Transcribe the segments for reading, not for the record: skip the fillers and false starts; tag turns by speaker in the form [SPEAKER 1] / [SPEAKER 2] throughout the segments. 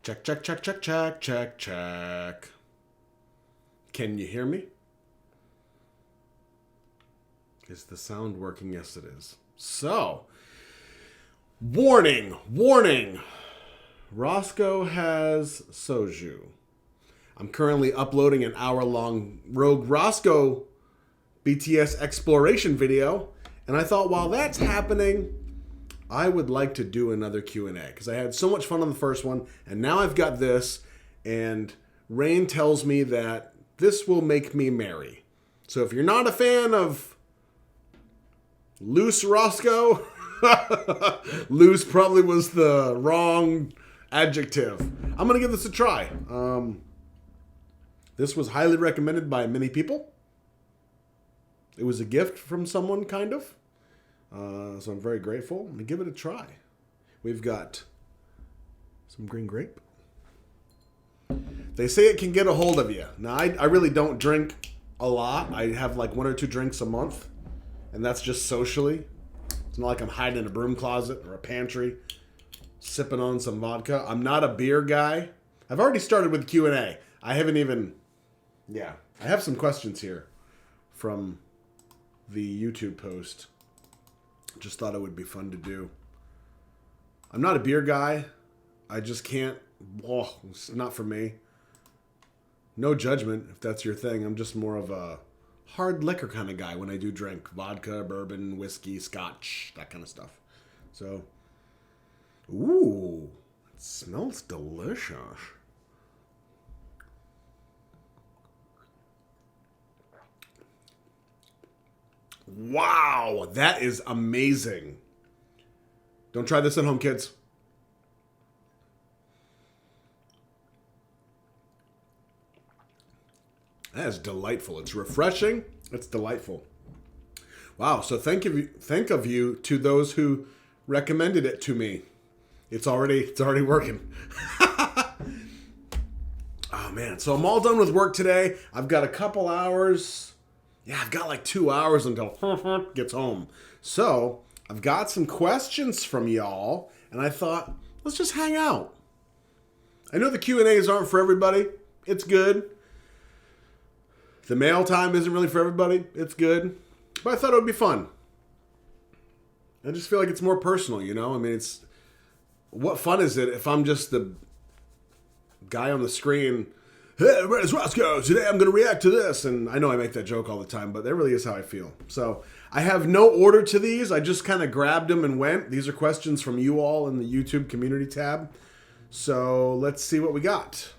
[SPEAKER 1] Check, check, check, check, check, check, check. Can you hear me? Is the sound working? Yes, it is. So, warning, warning. Roscoe has Soju. I'm currently uploading an hour-long Rogue Roscoe BTS exploration video, and I thought while that's happening, I would like to do another Q&A because I had so much fun on the first one, and now I've got this, and Rain tells me that this will make me merry. So if you're not a fan of Loose Roscoe, loose probably was the wrong adjective. I'm going to give this a try. This was highly recommended by many people. It was a gift from someone, kind of. So I'm very grateful. Let me give it a try. We've got some green grape. They say it can get a hold of you. Now, I really don't drink a lot. I have like 1 or 2 drinks a month. And that's just socially. It's not like I'm hiding in a broom closet or a pantry, sipping on some vodka. I'm not a beer guy. I've already started with Q&A. I haven't even... Yeah. I have some questions here from the YouTube post. Just thought it would be fun to do. I'm not a beer guy. I just can't... Oh, it's not for me. No judgment if that's your thing. I'm just more of a hard liquor kind of guy when I do drink. Vodka, bourbon, whiskey, scotch, that kind of stuff. So, ooh, it smells delicious. Wow, that is amazing. Don't try this at home, kids. That is delightful. It's refreshing. It's delightful. Wow. So thank of you to those who recommended it to me. It's already working. Oh man. So I'm all done with work today. I've got a couple hours. Yeah, I've got like 2 hours until gets home. So I've got some questions from y'all, and I thought, let's just hang out. I know the Q&As aren't for everybody. It's good. The mail time isn't really for everybody. It's good. But I thought it would be fun. I just feel like it's more personal, you know? I mean, it's... What fun is it if I'm just the guy on the screen, hey, where's Roscoe? Today I'm going to react to this. And I know I make that joke all the time, but that really is how I feel. So I have no order to these. I just kind of grabbed them and went. These are questions from you all in the YouTube community tab. So let's see what we got.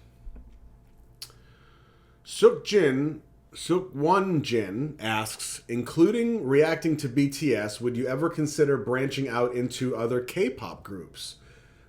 [SPEAKER 1] Sook1 Jin asks, including reacting to BTS, would you ever consider branching out into other K-pop groups?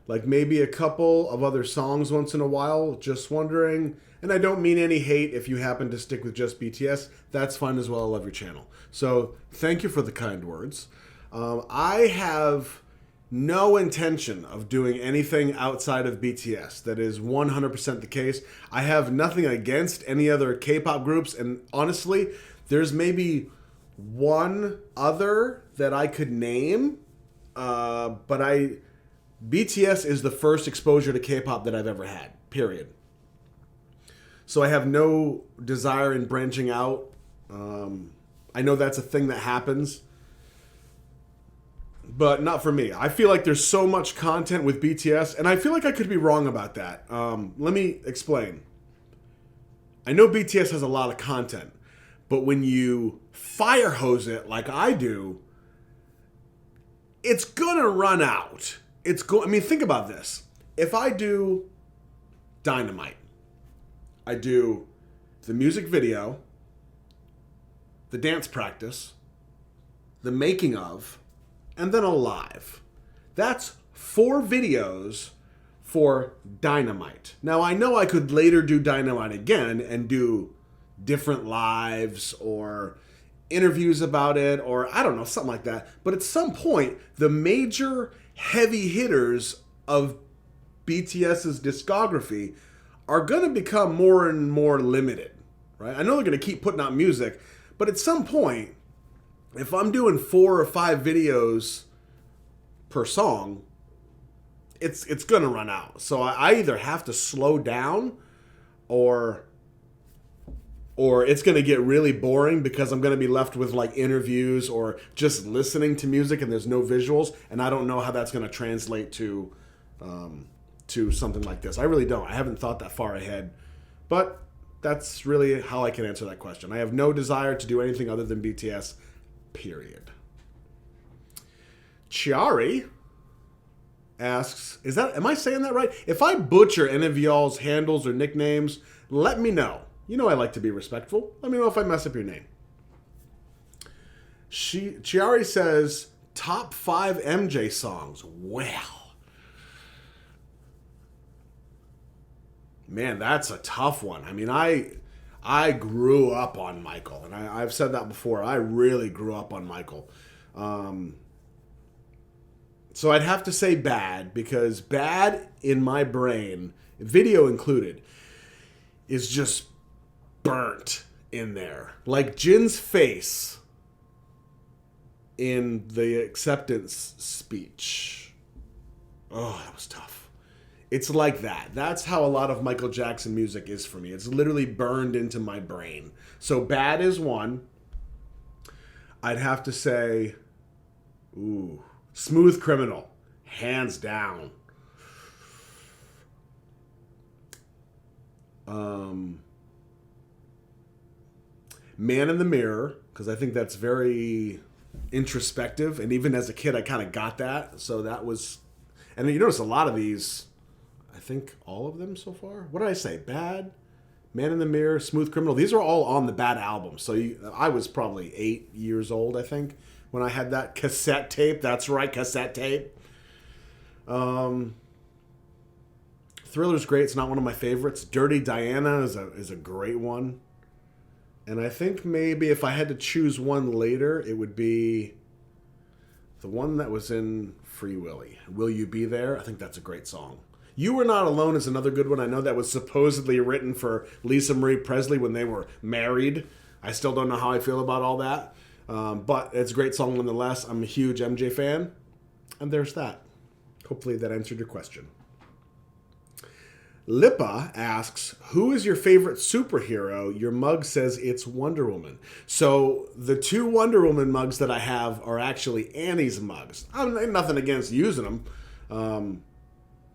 [SPEAKER 1] Like maybe a couple of other songs once in a while? Just wondering. And I don't mean any hate if you happen to stick with just BTS. That's fine as well. I love your channel. So thank you for the kind words. I have no intention of doing anything outside of BTS. That is 100% the case. I have nothing against any other K-pop groups, and honestly, there's maybe one other that I could name, but BTS is the first exposure to K-pop that I've ever had, period. So I have no desire in branching out. I know that's a thing that happens, but not for me. I feel like there's so much content with BTS, and I feel like I could be wrong about that. Let me explain. I know BTS has a lot of content, but when you fire hose it like I do, it's gonna run out. I mean, think about this. If I do Dynamite, I do the music video, the dance practice, the making of, and then a live. That's 4 videos for Dynamite. Now, I know I could later do Dynamite again and do different lives or interviews about it or I don't know, something like that. But at some point, the major heavy hitters of BTS's discography are going to become more and more limited, right? I know they're going to keep putting out music, but at some point, if I'm doing 4 or 5 videos per song, it's gonna run out. So I either have to slow down, or it's going to get really boring because I'm going to be left with like interviews or just listening to music and there's no visuals, and I don't know how that's going to translate to something like this. I really don't. I haven't thought that far ahead, but that's really how I can answer that question. I have no desire to do anything other than BTS, period. Chiari asks, am I saying that right? If I butcher any of y'all's handles or nicknames, let me know. You know I like to be respectful. Let me know if I mess up your name. Chiari says, top 5 MJ songs. Well, man, that's a tough one. I mean, I grew up on Michael, and I've said that before. I really grew up on Michael. So I'd have to say Bad, because Bad in my brain, video included, is just burnt in there. Like Jin's face in the acceptance speech. Oh, that was tough. It's like that. That's how a lot of Michael Jackson music is for me. It's literally burned into my brain. So Bad is one. I'd have to say, Smooth Criminal. Hands down. Man in the Mirror, because I think that's very introspective, and even as a kid I kind of got that, so that was, and you notice a lot of these, I think all of them so far. What did I say? Bad, Man in the Mirror, Smooth Criminal, these are all on the Bad album. So I was probably 8 years old, I think, when I had that cassette tape. That's right, cassette tape. Thriller's great. It's not one of my favorites. Dirty Diana is a great one. And I think maybe if I had to choose one later, it would be the one that was in Free Willy. Will You Be There? I think that's a great song. You Were Not Alone is another good one. I know that was supposedly written for Lisa Marie Presley when they were married. I still don't know how I feel about all that. But it's a great song nonetheless. I'm a huge MJ fan. And there's that. Hopefully that answered your question. Lippa asks, who is your favorite superhero? Your mug says it's Wonder Woman. So the 2 Wonder Woman mugs that I have are actually Annie's mugs. I'm nothing against using them.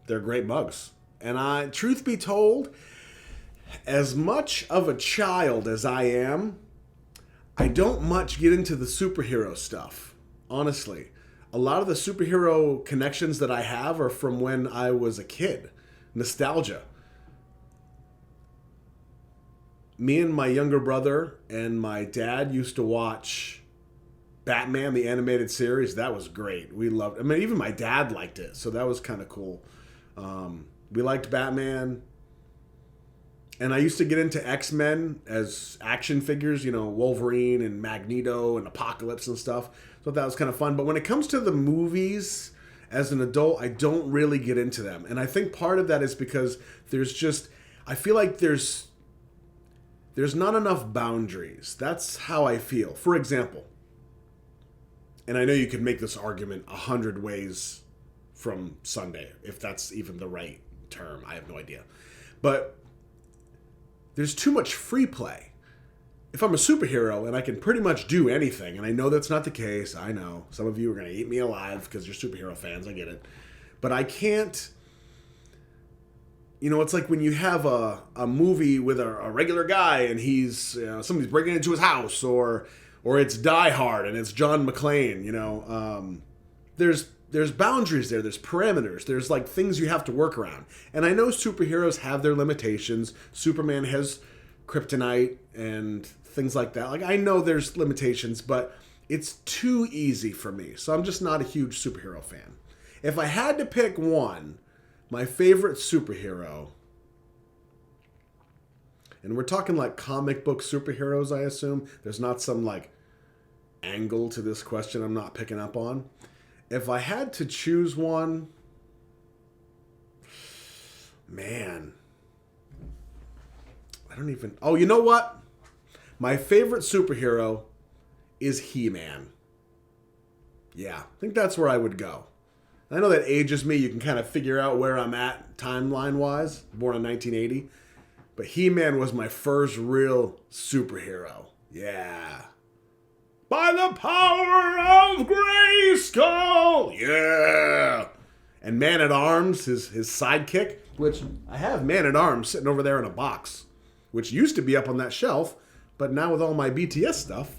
[SPEAKER 1] They're great mugs. And truth be told, as much of a child as I am, I don't much get into the superhero stuff, honestly. A lot of the superhero connections that I have are from when I was a kid. Nostalgia. Me and my younger brother and my dad used to watch Batman, the animated series. That was great. We loved it. I mean, even my dad liked it, so that was kind of cool. We liked Batman. And I used to get into X-Men as action figures, Wolverine and Magneto and Apocalypse and stuff. So that was kind of fun. But when it comes to the movies, as an adult, I don't really get into them. And I think part of that is because I feel like there's not enough boundaries. That's how I feel. For example, and I know you could make this argument 100 ways from Sunday, if that's even the right term. I have no idea. But there's too much free play. If I'm a superhero and I can pretty much do anything, and I know that's not the case, I know. Some of you are going to eat me alive because you're superhero fans, I get it. But I can't, it's like when you have a movie with a regular guy and he's, somebody's breaking into his house, or it's Die Hard and it's John McClane, there's boundaries there, there's parameters, there's like things you have to work around. And I know superheroes have their limitations. Superman has kryptonite and things like that. Like, I know there's limitations, but it's too easy for me. So I'm just not a huge superhero fan. If I had to pick one, my favorite superhero, and we're talking like comic book superheroes, I assume. There's not some like angle to this question I'm not picking up on. If I had to choose one, man, I don't even... Oh, you know what? My favorite superhero is He-Man. Yeah, I think that's where I would go. I know that ages me. You can kind of figure out where I'm at timeline-wise. Born in 1980. But He-Man was my first real superhero. Yeah. By the power of Grayskull! Yeah! And Man-at-Arms, his sidekick, which I have Man-at-Arms sitting over there in a box, which used to be up on that shelf, but now with all my BTS stuff,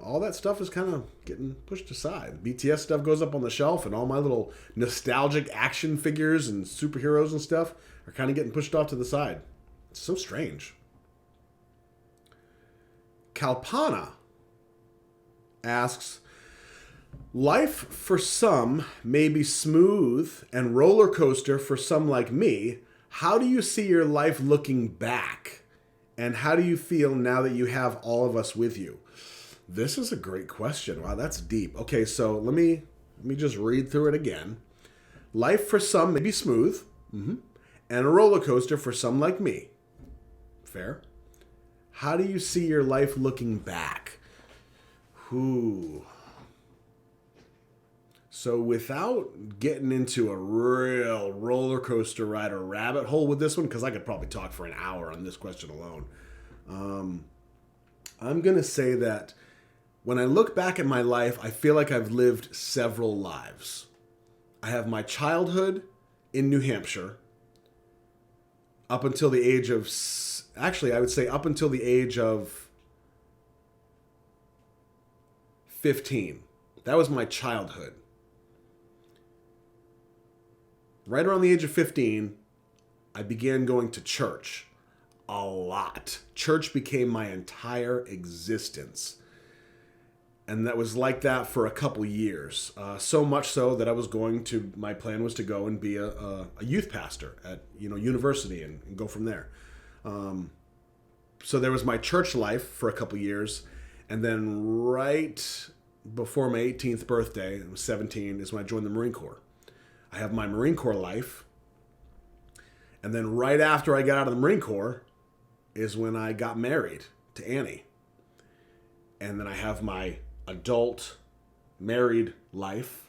[SPEAKER 1] all that stuff is kind of getting pushed aside. BTS stuff goes up on the shelf, and all my little nostalgic action figures and superheroes and stuff are kind of getting pushed off to the side. It's so strange. Kalpana asks, life for some may be smooth and roller coaster for some like me. How do you see your life looking back? And how do you feel now that you have all of us with you? This is a great question. Wow, that's deep. Okay, so let me just read through it again. Life for some may be smooth, and a roller coaster for some like me. Fair. How do you see your life looking back? Ooh. So without getting into a real roller coaster ride or rabbit hole with this one, because I could probably talk for an hour on this question alone, I'm going to say that when I look back at my life, I feel like I've lived several lives. I have my childhood in New Hampshire up until the age of, actually, I would say up until the age of 15. That was my childhood. Right around the age of 15, I began going to church a lot. Church became my entire existence. And that was like that for a couple years. So much so that my plan was to go and be a youth pastor at university and go from there. So there was my church life for a couple years. And then right before my 18th birthday, I was 17, is when I joined the Marine Corps. I have my Marine Corps life. And then right after I got out of the Marine Corps is when I got married to Annie. And then I have my adult married life.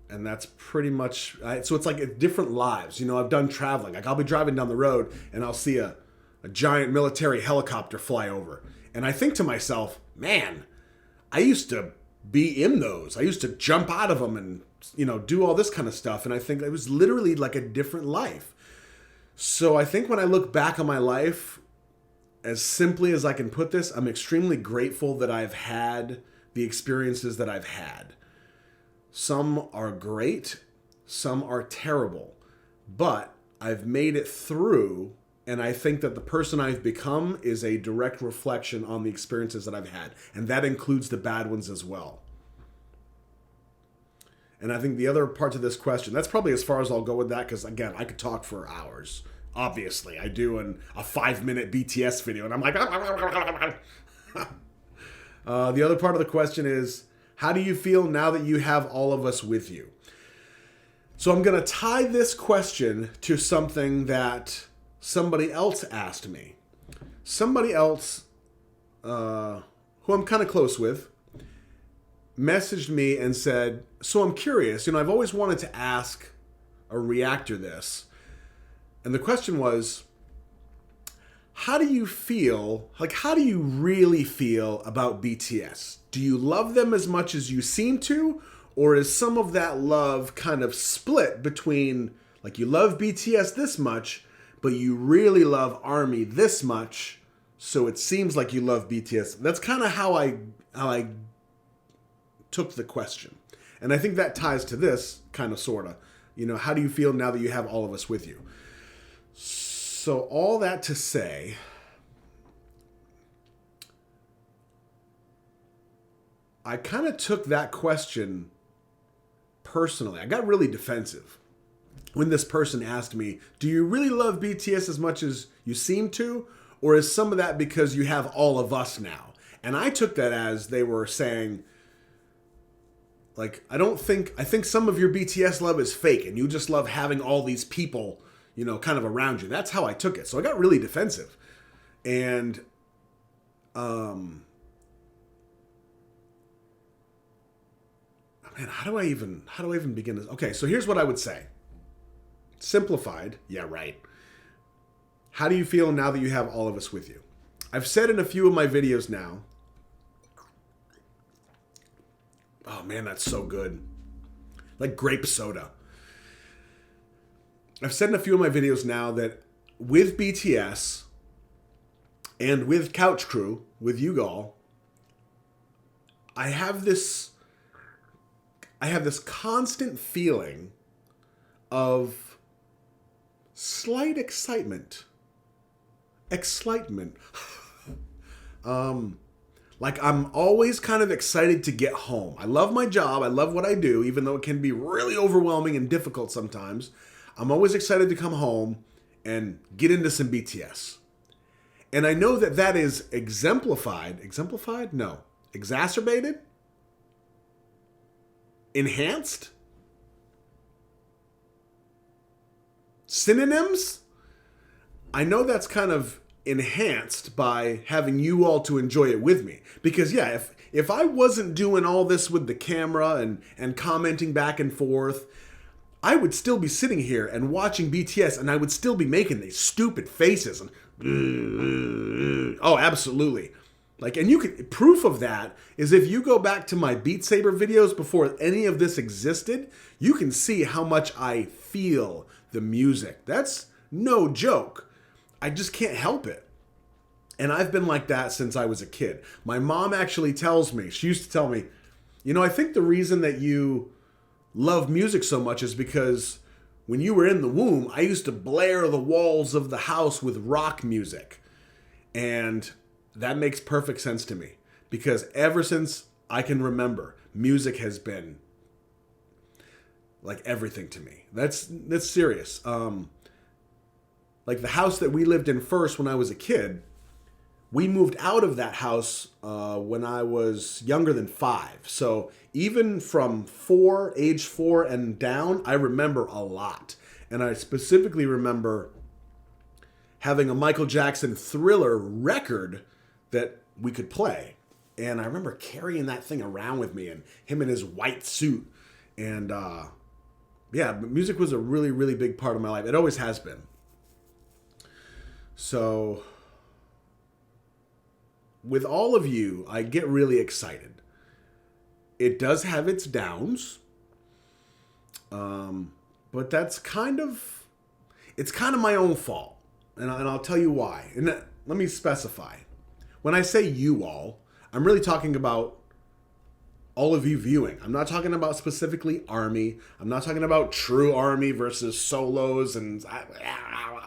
[SPEAKER 1] And that's pretty much, so it's like different lives. I've done traveling. Like I'll be driving down the road and I'll see a giant military helicopter fly over. And I think to myself, man, I used to be in those. I used to jump out of them and, do all this kind of stuff. And I think it was literally like a different life. So I think when I look back on my life, as simply as I can put this, I'm extremely grateful that I've had the experiences that I've had. Some are great, some are terrible, but I've made it through, and I think that the person I've become is a direct reflection on the experiences that I've had, and that includes the bad ones as well. And I think the other parts of this question, that's probably as far as I'll go with that, because again, I could talk for hours. Obviously, I do a 5-minute BTS video, and I'm like, the other part of the question is, how do you feel now that you have all of us with you? So I'm going to tie this question to something that somebody else asked me. Somebody else, who I'm kind of close with, messaged me and said, so I'm curious, I've always wanted to ask a reactor this. And the question was, how do you feel, how do you really feel about BTS? Do you love them as much as you seem to? Or is some of that love kind of split between, you love BTS this much, but you really love ARMY this much, so it seems like you love BTS? That's kind of how I took the question. And I think that ties to this, kind of, sort of. How do you feel now that you have all of us with you? So all that to say, I kind of took that question personally. I got really defensive when this person asked me, do you really love BTS as much as you seem to? Or is some of that because you have all of us now? And I took that as they were saying, I think some of your BTS love is fake and you just love having all these people kind of around you. That's how I took it. So I got really defensive. And Man, how do I even begin this? Okay, so here's what I would say. Simplified, yeah, right. How do you feel now that you have all of us with you? I've said in a few of my videos now. Oh man, that's so good. Like grape soda. I've said in a few of my videos now that with BTS and with Couch Crew, with you all, I have this constant feeling of slight excitement. Like I'm always kind of excited to get home. I love my job. I love what I do, even though it can be really overwhelming and difficult sometimes. I'm always excited to come home and get into some BTS. And I know that that is exemplified? No. Exacerbated? Enhanced? Synonyms? I know that's kind of enhanced by having you all to enjoy it with me. Because yeah, if I wasn't doing all this with the camera and commenting back and forth, I would still be sitting here and watching BTS and I would still be making these stupid faces. And oh, absolutely. Like, and you could, proof of that is if you go back to my Beat Saber videos before any of this existed, you can see how much I feel the music. That's no joke. I just can't help it. And I've been like that since I was a kid. My mom actually tells me, she used to tell me, you know, I think the reason that you love music so much is because when you were in the womb, I used to blare the walls of the house with rock music. And that makes perfect sense to me because ever since I can remember, music has been like everything to me. That's serious. Like the house that we lived in first when I was a kid, we moved out of that house when I was younger than 5. So even from age 4 and down, I remember a lot. And I specifically remember having a Michael Jackson Thriller record that we could play. And I remember carrying that thing around with me and him in his white suit. And yeah, music was a really, really big part of my life. It always has been. So with all of you, I get really excited. It does have its downs. But that's it's kind of my own fault. And I'll tell you why. And let me specify. When I say you all, I'm really talking about all of you viewing. I'm not talking about specifically ARMY. I'm not talking about true ARMY versus solos and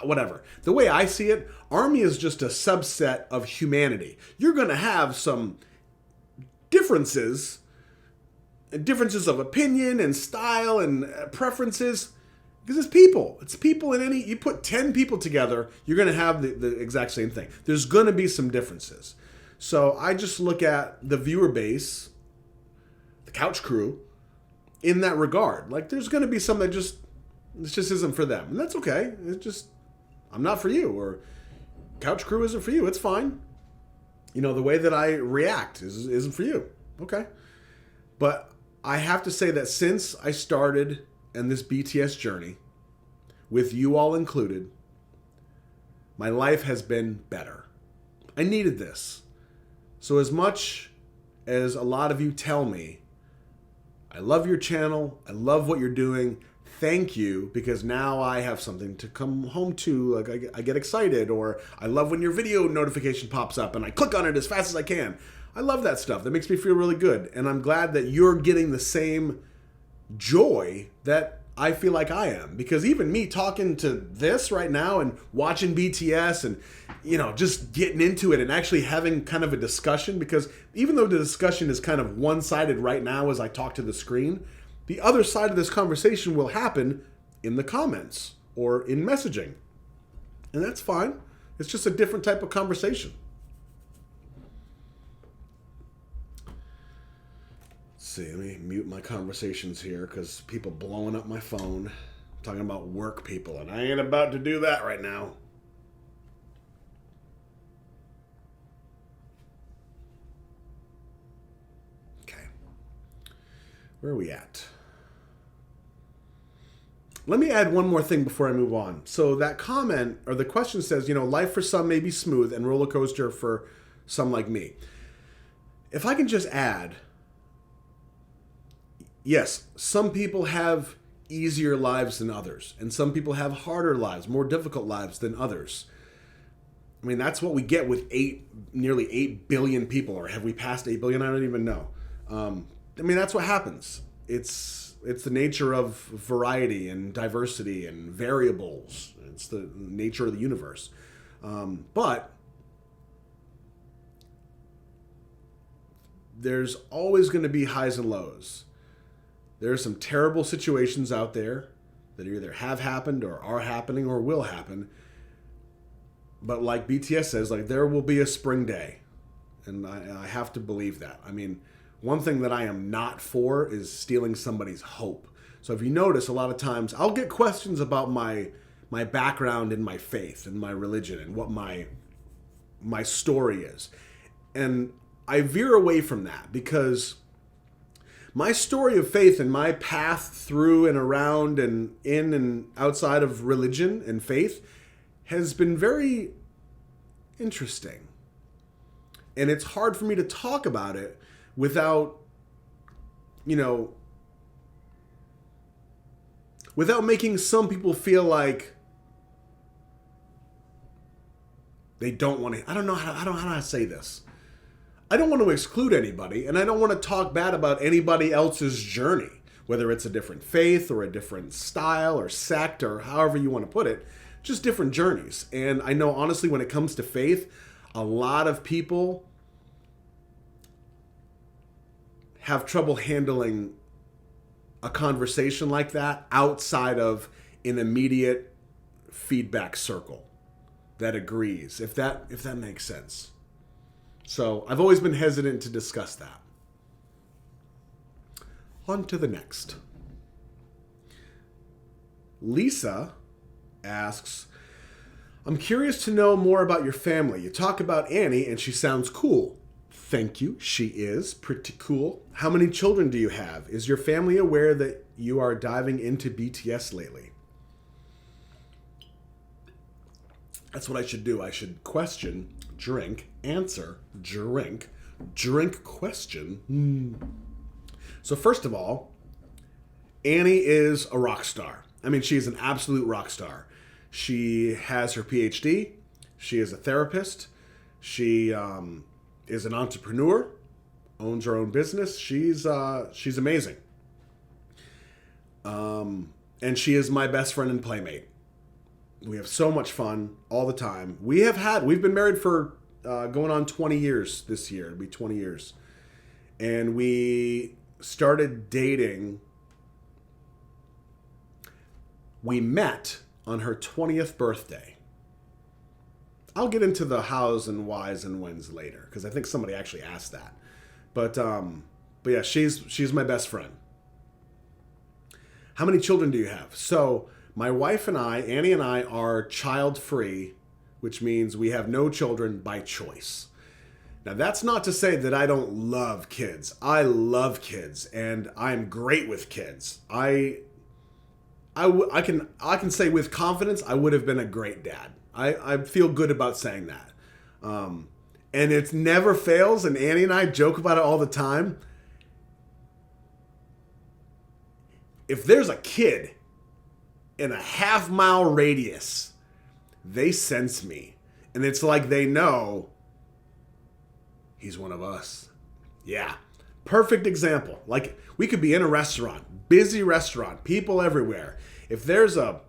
[SPEAKER 1] whatever. The way I see it, ARMY is just a subset of humanity. You're going to have some differences of opinion and style and preferences because it's people. It's people in any, you put 10 people together, you're going to have the exact same thing. There's going to be some differences. So I just look at the viewer base, the Couch Crew, in that regard. Like there's going to be some that this just isn't for them. And that's okay. It's just, I'm not for you, or Couch Crew isn't for you. It's fine. You know, the way that I react isn't for you. Okay. But I have to say that since I started in this BTS journey, with you all included, my life has been better. I needed this. So as much as a lot of you tell me, I love your channel, I love what you're doing, thank you, because now I have something to come home to. Like I get excited, or I love when your video notification pops up and I click on it as fast as I can. I love that stuff. That makes me feel really good. And I'm glad that you're getting the same joy that I feel like I am. Because even me talking to this right now and watching BTS and, you know, just getting into it and actually having kind of a discussion, because even though the discussion is kind of one-sided right now as I talk to the screen, the other side of this conversation will happen in the comments or in messaging. And that's fine. It's just a different type of conversation. See, let me mute my conversations here because people blowing up my phone, talking about work people, and I ain't about to do that right now. Okay. Where are we at? Let me add one more thing before I move on. So that comment or the question says, life for some may be smooth and roller coaster for some like me. If I can just add, yes, some people have easier lives than others, and some people have harder lives, more difficult lives than others. I mean, that's what we get with nearly 8 billion people, or have we passed 8 billion? I don't even know. That's what happens. It's the nature of variety and diversity and variables. It's the nature of the universe. But there's always going to be highs and lows. There are some terrible situations out there that either have happened or are happening or will happen. But like BTS says, there will be a spring day. And I have to believe that. I mean, one thing that I am not for is stealing somebody's hope. So if you notice, a lot of times I'll get questions about my background in my faith and my religion and what my story is. And I veer away from that because my story of faith and my path through and around and in and outside of religion and faith has been very interesting. And it's hard for me to talk about it without making some people feel like they don't want to. I don't know how to say this. I don't want to exclude anybody, and I don't want to talk bad about anybody else's journey, whether it's a different faith or a different style or sect or however you want to put it, just different journeys. And I know, honestly, when it comes to faith, a lot of people have trouble handling a conversation like that outside of an immediate feedback circle that agrees, if that makes sense. So I've always been hesitant to discuss that. On to the next. Lisa asks, I'm curious to know more about your family. You talk about Annie and she sounds cool. Thank you. She is pretty cool. How many children do you have? Is your family aware that you are diving into BTS lately? That's what I should do. I should question, drink, answer, drink, question. So first of all, Annie is a rock star. I mean, she's an absolute rock star. She has her PhD. She is a therapist. She is an entrepreneur, owns her own business. She's amazing. And she is my best friend and playmate. We have so much fun all the time. We've been married for going on 20 years this year. It'll be 20 years. And we started dating. We met on her 20th birthday. I'll get into the hows and whys and whens later, because I think somebody actually asked that. But yeah, she's my best friend. How many children do you have? So my wife and I, Annie and I, are child-free, which means we have no children by choice. Now, that's not to say that I don't love kids. I love kids, and I'm great with kids. I can say with confidence I would have been a great dad. I feel good about saying that. And it never fails, and Annie and I joke about it all the time. If there's a kid in a half-mile radius, they sense me. And it's like they know he's one of us. Yeah. Perfect example. Like, we could be in a restaurant, busy restaurant, people everywhere. If there's a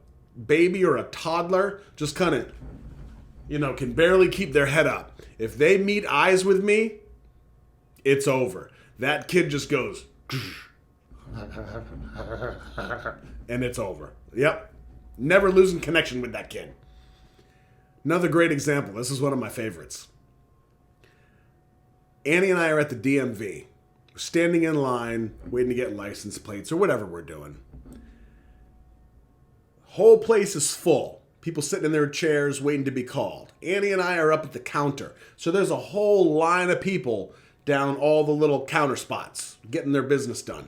[SPEAKER 1] baby or a toddler, just kind of, can barely keep their head up. If they meet eyes with me, it's over. That kid just goes, and it's over. Yep. Never losing connection with that kid. Another great example. This is one of my favorites. Annie and I are at the DMV, standing in line, waiting to get license plates or whatever we're doing. Whole place is full. People sitting in their chairs waiting to be called. Annie and I are up at the counter. So there's a whole line of people down all the little counter spots getting their business done.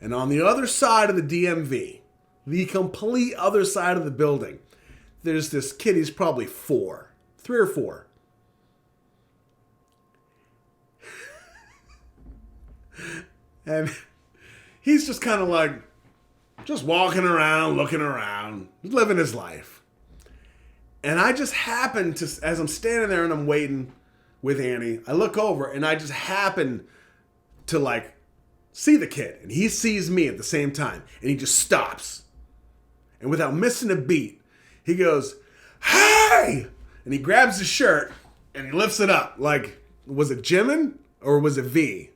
[SPEAKER 1] And on the other side of the DMV, the complete other side of the building, there's this kid. He's probably 3 or 4. And he's just kind of like, just walking around, looking around, living his life. And I just happen to, as I'm standing there and I'm waiting with Annie, I look over and I just happen to like see the kid. And he sees me at the same time. And he just stops. And without missing a beat, he goes, "Hey!" And he grabs his shirt and he lifts it up. Like, was it Jimin or was it V?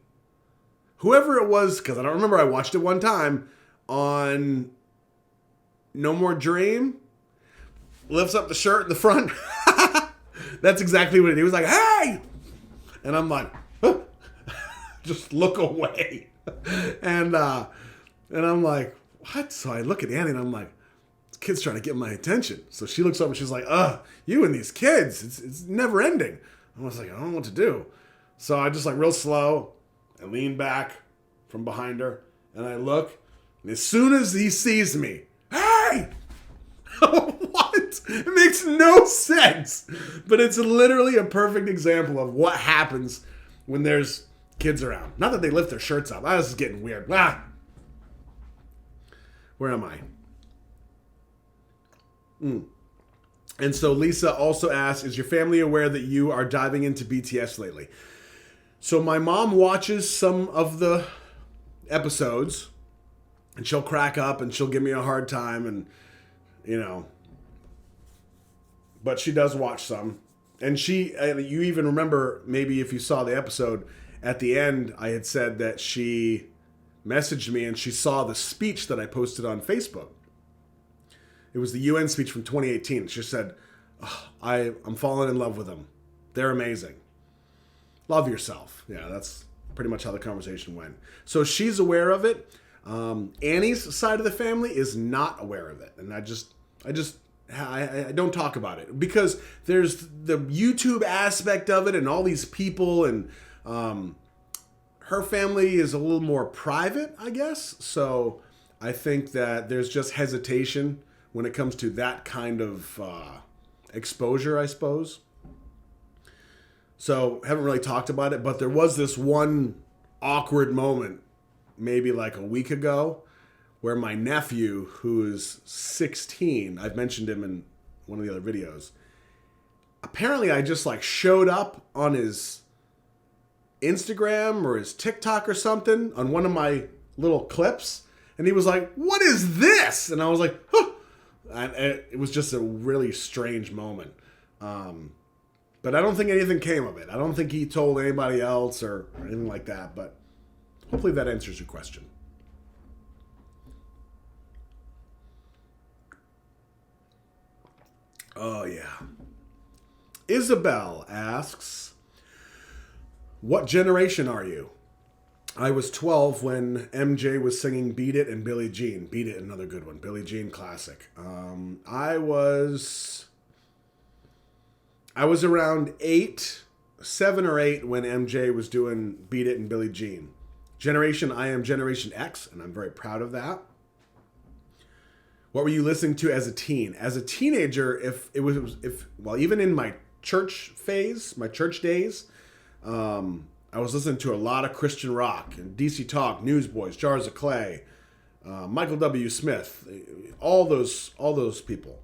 [SPEAKER 1] Whoever it was, because I don't remember, I watched it one time on No More Dream. Lifts up the shirt in the front. That's exactly what it is. He was like, "Hey!" And I'm like, huh? Just look away. And I'm like, what? So I look at Annie and I'm like, this kid's trying to get my attention. So she looks up and she's like, you and these kids, it's never ending. I was like, I don't know what to do. So I just like real slow, I lean back from behind her and I look, and as soon as he sees me, "Hey!" What? It makes no sense. But it's literally a perfect example of what happens when there's kids around. Not that they lift their shirts up. This is getting weird. Where am I? And so Lisa also asks, is your family aware that you are diving into BTS lately? So my mom watches some of the episodes and she'll crack up and she'll give me a hard time and, you know, but she does watch some. And you even remember, maybe if you saw the episode, at the end, I had said that she messaged me and she saw the speech that I posted on Facebook. It was the UN speech from 2018. She said, I'm falling in love with them. They're amazing. Love yourself. Yeah, that's pretty much how the conversation went. So she's aware of it. Annie's side of the family is not aware of it. And I don't talk about it because there's the YouTube aspect of it and all these people, and her family is a little more private, I guess. So I think that there's just hesitation when it comes to that kind of exposure, I suppose. So haven't really talked about it, but there was this one awkward moment maybe like a week ago where my nephew, who is 16, I've mentioned him in one of the other videos, apparently I just like showed up on his Instagram or his TikTok or something on one of my little clips, and he was like, "What is this?" And I was like, huh. And it was just a really strange moment. But I don't think anything came of it. I don't think he told anybody else or anything like that, but hopefully that answers your question. Oh, yeah. Isabel asks, what generation are you? I was 12 when MJ was singing Beat It and Billie Jean. Beat It, another good one. Billie Jean classic. I was around 7 or 8 when MJ was doing Beat It and Billie Jean. Generation, I am Generation X, and I'm very proud of that. What were you listening to as a teen? As a teenager, even in my church phase, my church days, I was listening to a lot of Christian rock and DC Talk, Newsboys, Jars of Clay, Michael W. Smith, all those people.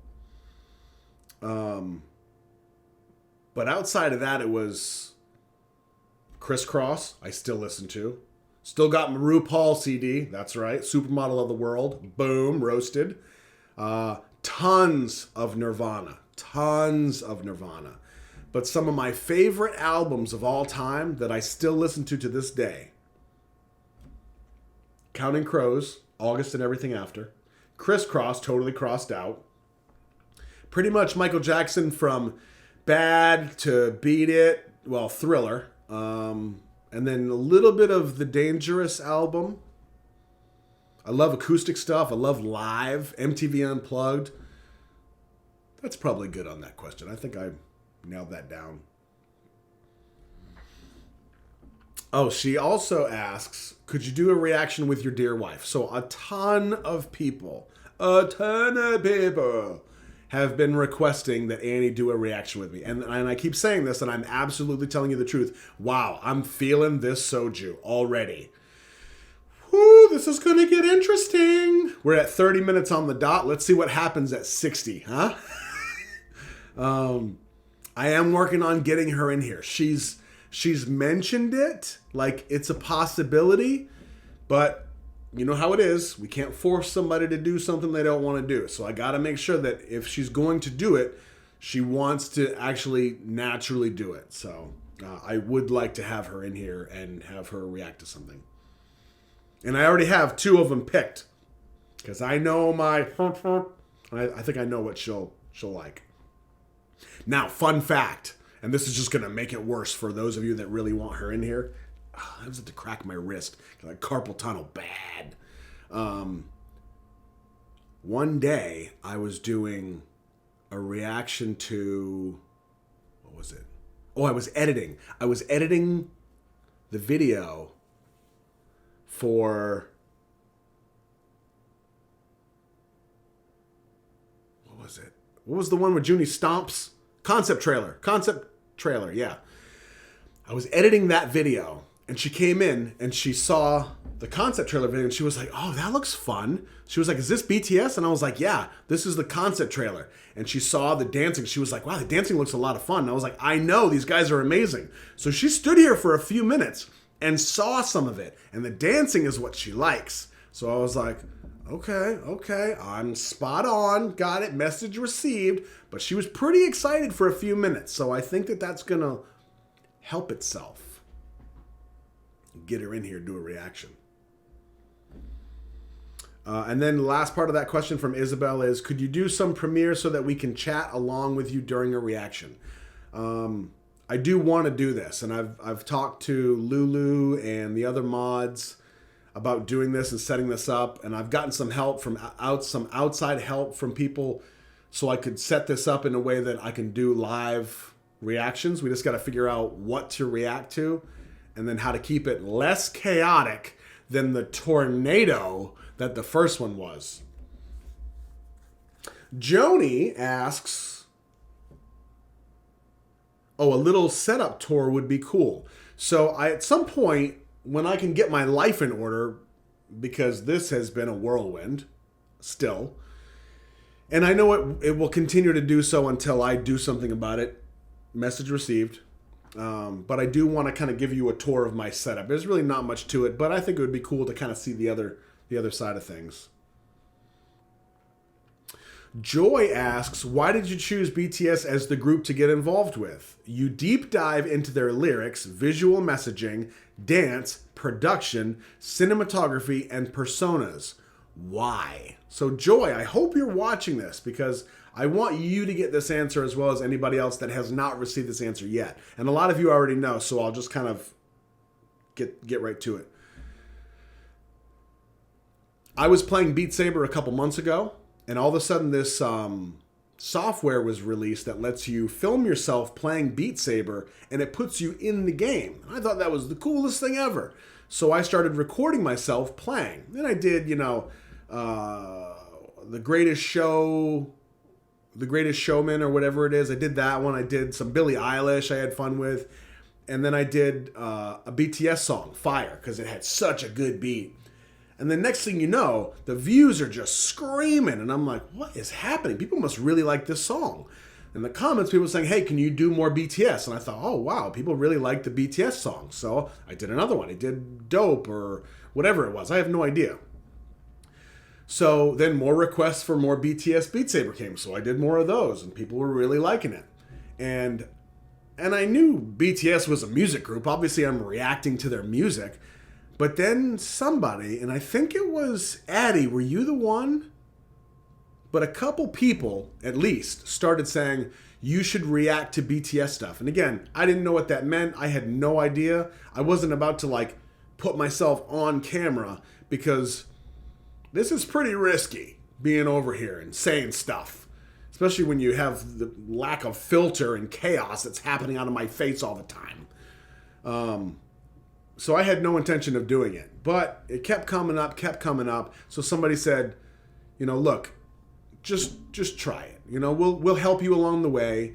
[SPEAKER 1] But outside of that, it was Crisscross. I still listen to. Still got my RuPaul CD. That's right. Supermodel of the World. Boom. Roasted. Tons of Nirvana. But some of my favorite albums of all time that I still listen to this day: Counting Crows, August and Everything After, Crisscross, Totally Crossed Out, pretty much Michael Jackson from Bad to Beat It, well, Thriller, and then a little bit of the Dangerous album. I love acoustic stuff. I love live, MTV Unplugged. That's probably good on that question. I think I nailed that down. Oh, she also asks, could you do a reaction with your dear wife? So a ton of people have been requesting that Annie do a reaction with me. And I keep saying this, and I'm absolutely telling you the truth. Wow, I'm feeling this soju already. Whew, this is going to get interesting. We're at 30 minutes on the dot. Let's see what happens at 60, huh? I am working on getting her in here. She's mentioned it, like it's a possibility, but you know how it is. We can't force somebody to do something they don't want to do. So I got to make sure that if she's going to do it, she wants to actually naturally do it. So I would like to have her in here and have her react to something. And I already have 2 of them picked because I know my. I think I know what she'll like. Now, fun fact, and this is just going to make it worse for those of you that really want her in here. I was to crack my wrist. Like carpal tunnel, bad. One day, I was doing a reaction to, what was it? Oh, I was editing. I was editing the video for, what was it? What was the one with Junie stomps? Concept trailer, yeah. I was editing that video, and she came in, and she saw the concept trailer video, and she was like, oh, that looks fun. She was like, is this BTS? And I was like, yeah, this is the concept trailer. And she saw the dancing. She was like, wow, the dancing looks a lot of fun. And I was like, I know, these guys are amazing. So she stood here for a few minutes and saw some of it, and the dancing is what she likes. So I was like, okay, I'm spot on, got it, message received. But she was pretty excited for a few minutes, so I think that that's going to help itself. Get her in here, do a reaction. And then the last part of that question from Isabel is, could you do some premiere so that we can chat along with you during a reaction? I do want to do this, and I've talked to Lulu and the other mods about doing this and setting this up, and I've gotten some help from some outside help from people so I could set this up in a way that I can do live reactions. We just got to figure out what to react to and then how to keep it less chaotic than the tornado that the first one was. Joni asks, oh, a little setup tour would be cool. So at some point, when I can get my life in order, because this has been a whirlwind still, and I know it will continue to do so until I do something about it. Message received. But I do want to kind of give you a tour of my setup. There's really not much to it, but I think it would be cool to kind of see the other side of things. Joy asks, why did you choose BTS as the group to get involved with? You deep dive into their lyrics, visual messaging, dance, production, cinematography, and personas. Why? So Joy, I hope you're watching this because I want you to get this answer as well as anybody else that has not received this answer yet. And a lot of you already know, so I'll just kind of get right to it. I was playing Beat Saber a couple months ago, and all of a sudden this software was released that lets you film yourself playing Beat Saber, and it puts you in the game. I thought that was the coolest thing ever. So I started recording myself playing. Then I did, The Greatest Showman or whatever it is. I did that one. I did some Billie Eilish I had fun with. And then I did a BTS song, Fire, because it had such a good beat. And the next thing you know, the views are just screaming. And I'm like, what is happening? People must really like this song. In the comments, people were saying, hey, can you do more BTS? And I thought, oh, wow, people really like the BTS song. So I did another one. I did Dope or whatever it was. I have no idea. So then more requests for more BTS Beat Saber came. So I did more of those, and people were really liking it. And I knew BTS was a music group. Obviously, I'm reacting to their music. But then somebody, and I think it was Addie, were you the one? But a couple people, at least, started saying, you should react to BTS stuff. And again, I didn't know what that meant. I had no idea. I wasn't about to, put myself on camera because this is pretty risky, being over here and saying stuff. Especially when you have the lack of filter and chaos that's happening out of my face all the time. So I had no intention of doing it, but it kept coming up, kept coming up. So somebody said, look, just try it. We'll help you along the way.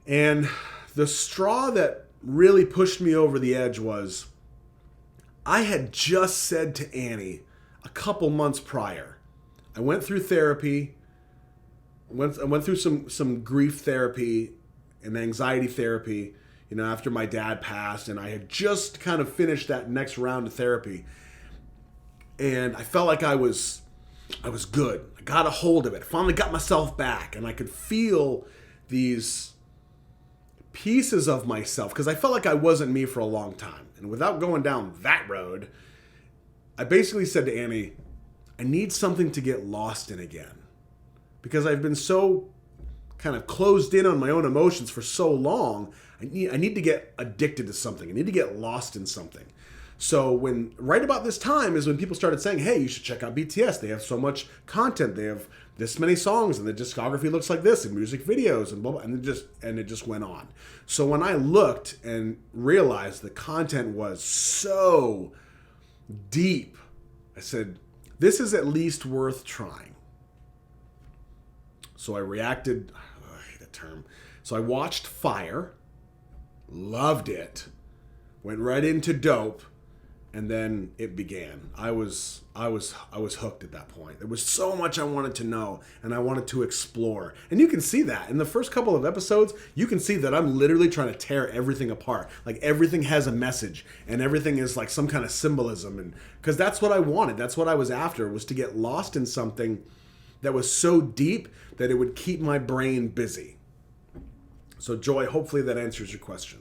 [SPEAKER 1] And the straw that really pushed me over the edge was I had just said to Annie a couple months prior. I went through therapy. I went through some grief therapy and anxiety therapy, after my dad passed, and I had just kind of finished that next round of therapy. And I felt like I was good. I got a hold of it. I finally got myself back, and I could feel these pieces of myself because I felt like I wasn't me for a long time. And without going down that road, I basically said to Annie, I need something to get lost in again. Because I've been so kind of closed in on my own emotions for so long, I need to get addicted to something. I need to get lost in something. So right about this time is when people started saying, hey, you should check out BTS. They have so much content. They have this many songs, and the discography looks like this, and music videos, and blah, blah, and it just went on. So when I looked and realized the content was so deep, I said, this is at least worth trying. So I reacted, I hate that term. So I watched Fire, loved it, went right into Dope, and then it began. I was hooked at that point. There was so much I wanted to know, and I wanted to explore. And you can see that in the first couple of episodes. You can see that I'm literally trying to tear everything apart. Like everything has a message, and everything is like some kind of symbolism. And because that's what I wanted. That's what I was after, was to get lost in something that was so deep that it would keep my brain busy. So Joy, hopefully that answers your question.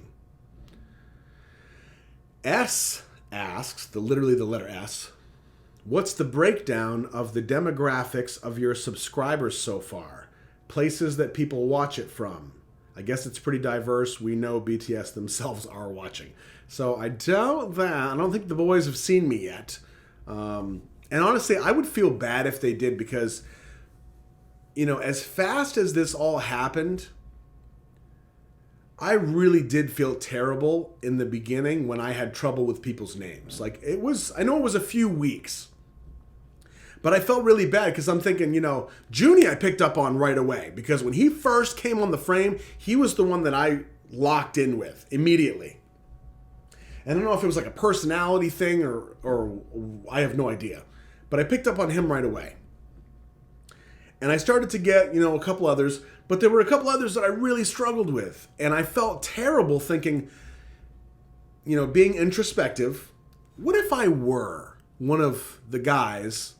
[SPEAKER 1] S asks, literally the letter S, what's the breakdown of the demographics of your subscribers so far? Places that people watch it from. I guess it's pretty diverse. We know BTS themselves are watching. So I doubt that. I don't think the boys have seen me yet. And honestly, I would feel bad if they did because, as fast as this all happened, I really did feel terrible in the beginning when I had trouble with people's names. Like I know it was a few weeks, but I felt really bad because I'm thinking, Junie I picked up on right away because when he first came on the frame, he was the one that I locked in with immediately. And I don't know if it was like a personality thing or I have no idea, but I picked up on him right away. And I started to get, a couple others, but there were a couple others that I really struggled with. And I felt terrible thinking, being introspective, what if I were one of the guys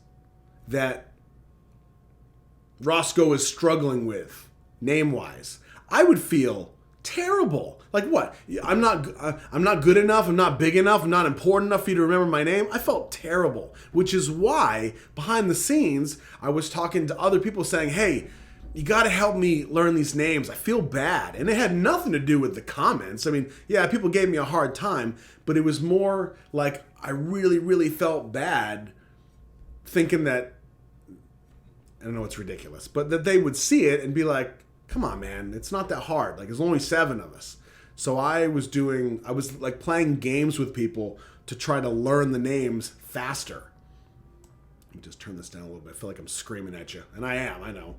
[SPEAKER 1] that Roscoe is struggling with, name-wise? I would feel terrible. Like what? I'm not good enough. I'm not big enough. I'm not important enough for you to remember my name. I felt terrible, which is why behind the scenes, I was talking to other people saying, hey, you got to help me learn these names. I feel bad. And it had nothing to do with the comments. I mean, yeah, people gave me a hard time, but it was more like I really, really felt bad thinking that, I don't know, it's ridiculous, but that they would see it and be like, come on, man, it's not that hard. Like, there's only 7 of us. So I was like playing games with people to try to learn the names faster. Let me just turn this down a little bit. I feel like I'm screaming at you. And I am, I know.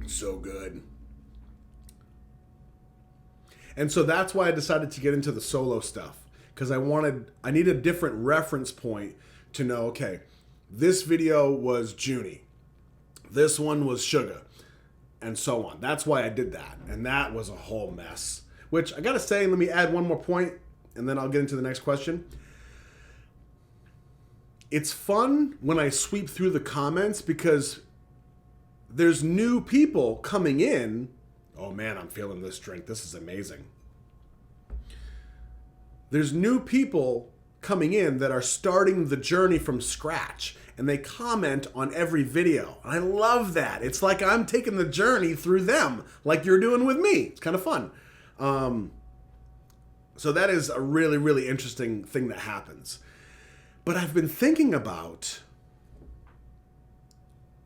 [SPEAKER 1] So good. And so that's why I decided to get into the solo stuff. Because I needed a different reference point to know, okay, this video was Junie. This one was Suga. And so on. That's why I did that. And that was a whole mess. Which I gotta say, let me add one more point, and then I'll get into the next question. It's fun when I sweep through the comments because there's new people coming in. Oh man, I'm feeling this drink. This is amazing. There's new people coming in that are starting the journey from scratch, and they comment on every video. I love that. It's like I'm taking the journey through them, like you're doing with me. It's kind of fun. So that is a really, really interesting thing that happens. But I've been thinking about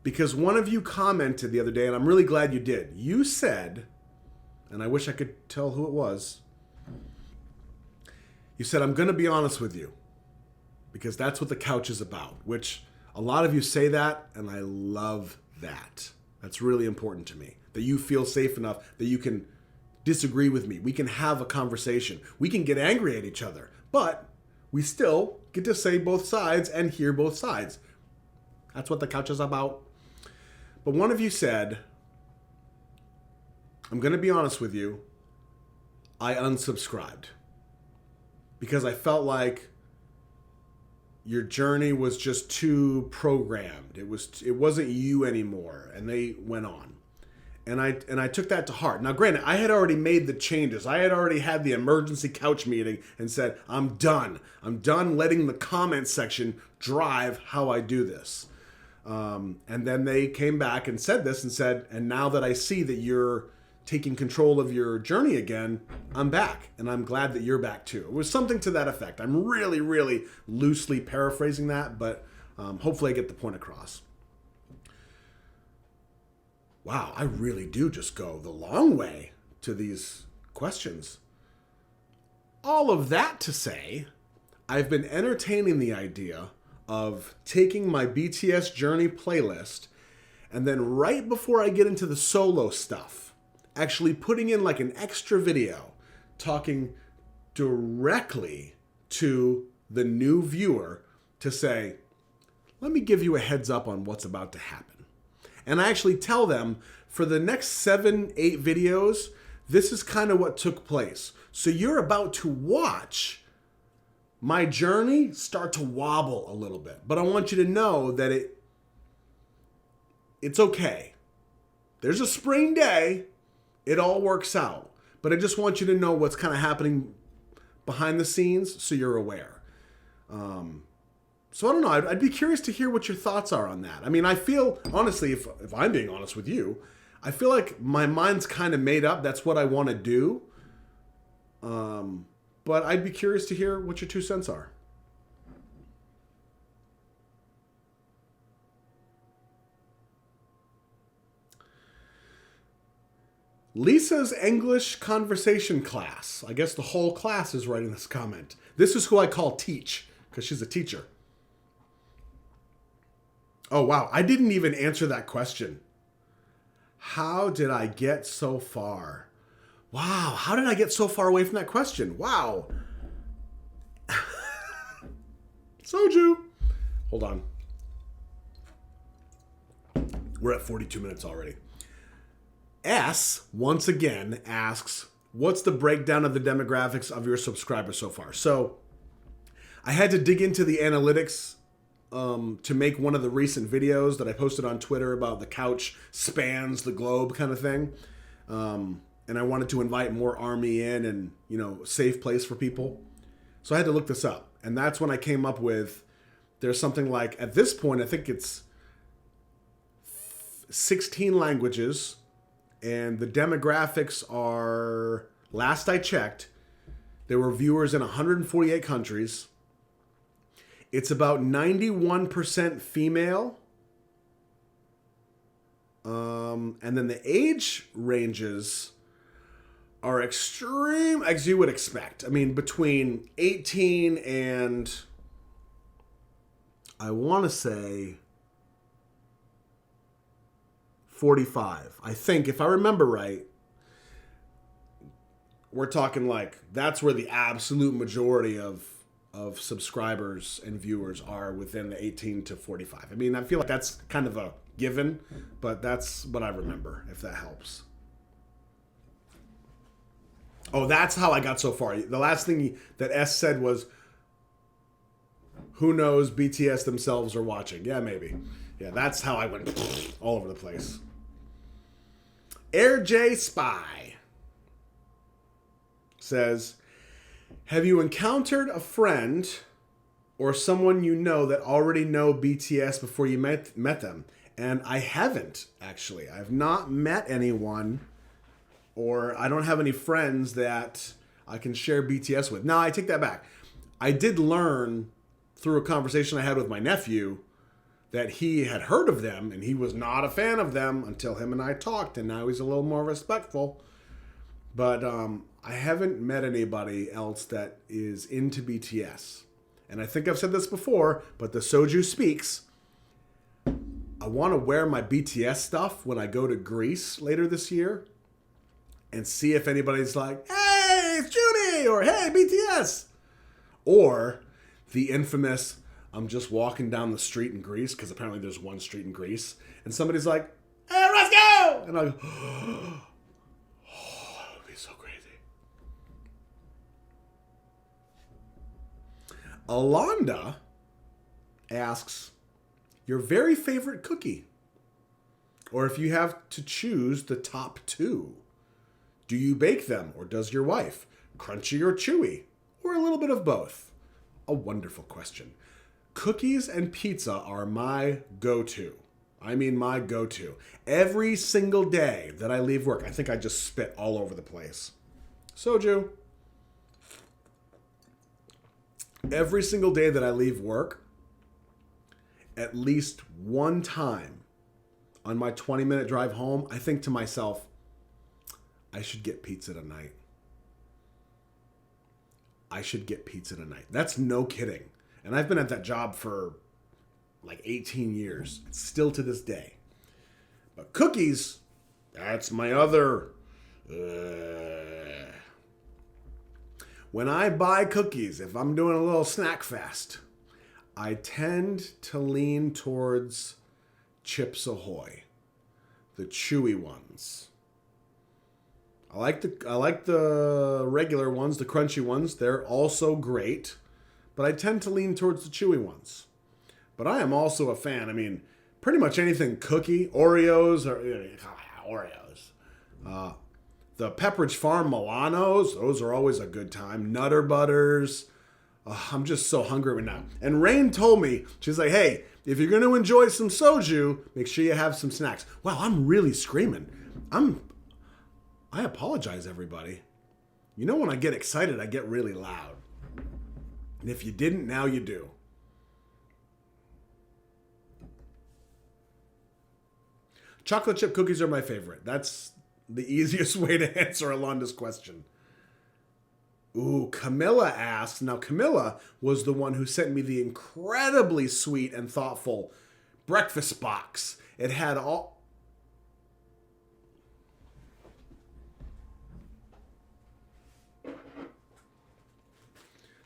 [SPEAKER 1] because one of you commented the other day, and I'm really glad you did. You said, and I wish I could tell who it was. You said, I'm going to be honest with you, because that's what the couch is about, which a lot of you say that, and I love that. That's really important to me, that you feel safe enough that you can disagree with me. We can have a conversation. We can get angry at each other, but we still get to say both sides and hear both sides. That's what the couch is about. But one of you said, I'm going to be honest with you, I unsubscribed because I felt like your journey was just too programmed. It wasn't you anymore, and they went on. And I took that to heart. Now, granted, I had already made the changes. I had already had the emergency couch meeting and said, I'm done. I'm done letting the comment section drive how I do this. And then they came back and said this and said, and now that I see that you're taking control of your journey again, I'm back. And I'm glad that you're back too. It was something to that effect. I'm really, really loosely paraphrasing that, but hopefully I get the point across. Wow, I really do just go the long way to these questions. All of that to say, I've been entertaining the idea of taking my BTS Journey playlist and then right before I get into the solo stuff, actually putting in like an extra video talking directly to the new viewer to say, let me give you a heads up on what's about to happen. And I actually tell them for the next 7-8 videos, this is kind of what took place. So you're about to watch my journey start to wobble a little bit. But I want you to know that it's okay. There's a spring day. It all works out. But I just want you to know what's kind of happening behind the scenes so you're aware. So I don't know. I'd be curious to hear what your thoughts are on that. I mean, I feel, honestly, if I'm being honest with you, I feel like my mind's kind of made up. That's what I want to do. But I'd be curious to hear what your 2 cents are. Lisa's English conversation class. I guess the whole class is writing this comment. This is who I call Teach, because she's a teacher. Oh, wow. I didn't even answer that question. How did I get so far? Wow. How did I get so far away from that question? Wow. Soju. Hold on. We're at 42 minutes already. S, once again, asks, what's the breakdown of the demographics of your subscribers so far? So I had to dig into the analytics to make one of the recent videos that I posted on Twitter about the couch spans the globe kind of thing. And I wanted to invite more army in and, safe place for people. So I had to look this up. And that's when I came up with, there's something like, at this point, I think it's 16 languages. And the demographics are, last I checked, there were viewers in 148 countries. It's about 91% female. And then the age ranges are extreme, as you would expect. I mean, between 18 and, I want to say, 45. I think, if I remember right, we're talking like, that's where the absolute majority of subscribers and viewers are within the 18 to 45. I mean, I feel like that's kind of a given, but that's what I remember, if that helps. Oh, that's how I got so far. The last thing that S said was, who knows, BTS themselves are watching. Yeah, maybe. Yeah, that's how I went all over the place. Air J Spy says, have you encountered a friend or someone you know that already know BTS before you met them? And I haven't, actually. I've not met anyone, or I don't have any friends that I can share BTS with. Now, I take that back. I did learn through a conversation I had with my nephew that he had heard of them and he was not a fan of them until him and I talked, and now he's a little more respectful. But I haven't met anybody else that is into BTS. And I think I've said this before, but the Soju speaks. I want to wear my BTS stuff when I go to Greece later this year and see if anybody's like, hey, it's Judy, or hey, BTS. Or the infamous, I'm just walking down the street in Greece, because apparently there's one street in Greece, and somebody's like, hey, Roscoe! And I go, oh, that would be so crazy. Alonda asks, your very favorite cookie? Or if you have to choose the top two. Do you bake them, or does your wife? Crunchy or chewy? Or a little bit of both? A wonderful question. Cookies and pizza are my go-to. I mean my go-to. Every single day that I leave work, I think I just spit all over the place. Soju. Every single day that I leave work, at least one time on my 20-minute drive home, I think to myself, I should get pizza tonight. I should get pizza tonight. That's no kidding. And I've been at that job for like 18 years. Still to this day. But cookies, that's my other... When I buy cookies, if I'm doing a little snack fest, I tend to lean towards Chips Ahoy. The chewy ones. I like the regular ones, the crunchy ones. They're also great. But I tend to lean towards the chewy ones. But I am also a fan. I mean, pretty much anything cookie, Oreos, or Oreos. The Pepperidge Farm Milanos, those are always a good time. Nutter Butters. I'm just so hungry right now. And Rain told me, she's like, hey, if you're going to enjoy some soju, make sure you have some snacks. Wow, I'm really screaming. I apologize, everybody. You know when I get excited, I get really loud. And if you didn't, now you do. Chocolate chip cookies are my favorite. That's the easiest way to answer Alonda's question. Ooh, Camilla asks. Now, Camilla was the one who sent me the incredibly sweet and thoughtful breakfast box. It had all...